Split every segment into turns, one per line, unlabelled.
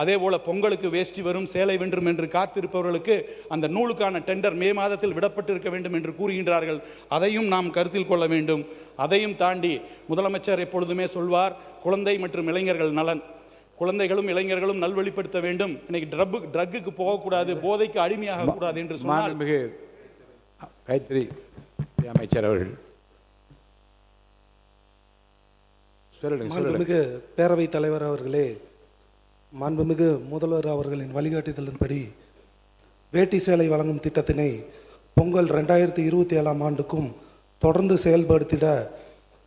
அதே போல் பொங்கலுக்கு வேஷ்டி வரும் சேலை வென்றும் என்று காத்திருப்பவர்களுக்கு அந்த நூலுக்கான டெண்டர் மே மாதத்தில் விடப்பட்டிருக்க வேண்டும் என்று கூறுகின்றார்கள். அதையும் நாம் கருத்தில் கொள்ள வேண்டும். அதையும் தாண்டி முதலமைச்சர் எப்பொழுதுமே சொல்வார், குழந்தை மற்றும் இளைஞர்கள் நலன். குழந்தைகளும் இளைஞர்களும் நல்வழிப்படுத்த வேண்டும். இன்னைக்கு ட்ரக்குக்கு போகக்கூடாது, போதைக்கு அடிமையாக கூடாது என்று சொன்னால்
கைத்தறி அமைச்சர் அவர்கள்
மாண்புமிகு பேரவைத் தலைவர் அவர்களே, மாண்புமிகு முதல்வர் அவர்களின் வழிகாட்டுதலின்படி வேட்டி சேலை வழங்கும் திட்டத்தினை பொங்கல் 2027 ஆண்டுக்கும் தொடர்ந்து செயல்படுத்திட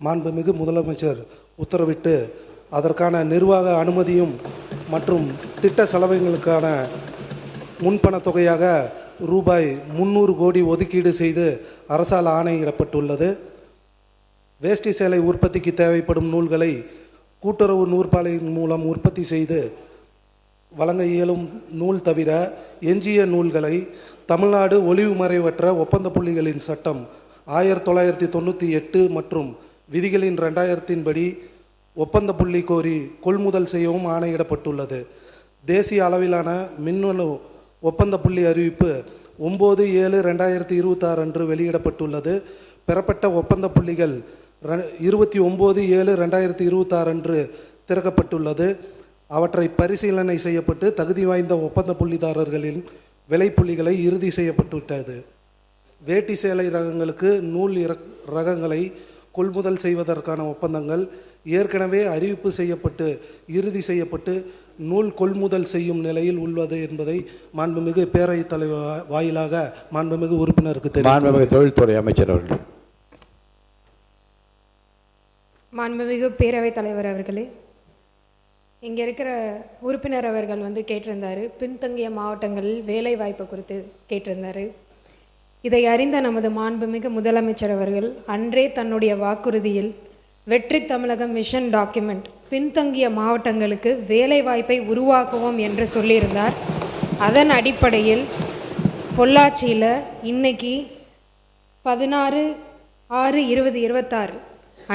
மாண்புமிகு முதலமைச்சர் உத்தரவிட்டு அதற்கான நிர்வாக அனுமதியும் மற்றும் திட்ட செலவுகளுக்கான முன்பணத் தொகையாக ரூபாய் 300 கோடி ஒதுக்கீடு செய்து அரசால் ஆணையிடப்பட்டுள்ளது. வேஷ்டி சேலை உற்பத்திக்கு தேவைப்படும் நூல்களை கூட்டுறவு நூற்பாலையின் மூலம் உற்பத்தி செய்து வழங்க இயலும் நூல் தவிர எஞ்சிய நூல்களை தமிழ்நாடு ஒளிவுமறைவற்ற ஒப்பந்த புள்ளிகளின் சட்டம் 1998 மற்றும் விதிகளின் 2000 படி ஒப்பந்த புள்ளி கோரி கொள்முதல் செய்யவும் ஆணையிடப்பட்டுள்ளது. தேசிய அளவிலான மின்னணு ஒப்பந்த புள்ளி அறிவிப்பு 9/7/2026 அன்று வெளியிடப்பட்டுள்ளது. பெறப்பட்ட ஒப்பந்த புள்ளிகள் 29/7/2026 அன்று திறக்கப்பட்டுள்ளது. அவற்றை பரிசீலனை செய்யப்பட்டு தகுதி வாய்ந்த ஒப்பந்த புள்ளிதாரர்களின் விலைப்புள்ளிகளை இறுதி செய்யப்பட்டுவிட்டது. வேட்டி சேலை ரகங்களுக்கு நூல் ரகங்களை கொள்முதல் செய்வதற்கான ஒப்பந்தங்கள் ஏற்கனவே அறிவிப்பு செய்யப்பட்டு இறுதி செய்யப்பட்டு நூல் கொள்முதல் செய்யும் நிலையில் உள்ளது என்பதை மாண்புமிகு பேரவைத் தலைவர் வாயிலாக மாண்புமிகு உறுப்பினருக்கு தெரியும்.
தொழில்துறை அமைச்சர் அவர்கள்.
மாண்புமிகு பேரவைத் தலைவர் அவர்களே, இங்கே இருக்கிற உறுப்பினர் அவர்கள் கேட்டிருந்தார், பின்தங்கிய மாவட்டங்களில் வேலை வாய்ப்பு குறித்து கேட்டிருந்தார். இதை அறிந்த நமது மாண்புமிகு முதலமைச்சர் அவர்கள் அன்றே தன்னுடைய வாக்குறுதியில் வெற்றி தமிழகம் மிஷன் டாக்குமெண்ட் பின்தங்கிய மாவட்டங்களுக்கு வேலை வாய்ப்பை உருவாக்குவோம் என்று சொல்லியிருந்தார். அதன் அடிப்படையில் பொள்ளாச்சியில் இன்னைக்கு 16/6/2026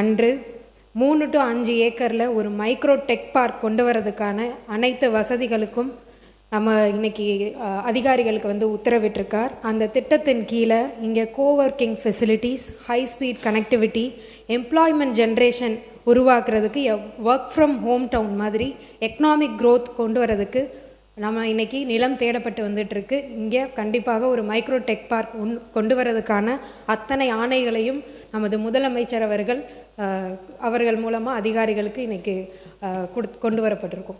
அன்று 3 to 5 ஏக்கரில் ஒரு மைக்ரோ டெக் பார்க் கொண்டு வரதுக்கான அனைத்து வசதிகளுக்கும் நம்ம இன்னைக்கு அதிகாரிகளுக்கு உத்தரவிட்டிருக்கார். அந்த திட்டத்தின் கீழே இங்கே coworking facilities, high speed connectivity, employment generation உருவாக்குறதுக்கு ஒர்க் ஃப்ரம் ஹோம் டவுன் மாதிரி எக்கனாமிக் க்ரோத் கொண்டு வரதுக்கு நம்ம இன்றைக்கி நிலம் தேடப்பட்டு வந்துட்டுருக்கு. இங்கே கண்டிப்பாக ஒரு மைக்ரோ டெக் பார்க் கொண்டு வரதுக்கான அத்தனை ஆணைகளையும் நமது முதலமைச்சர் அவர்கள் மூலமாக அதிகாரிகளுக்கு இன்றைக்கி கொண்டு வரப்பட்டிருக்கும்.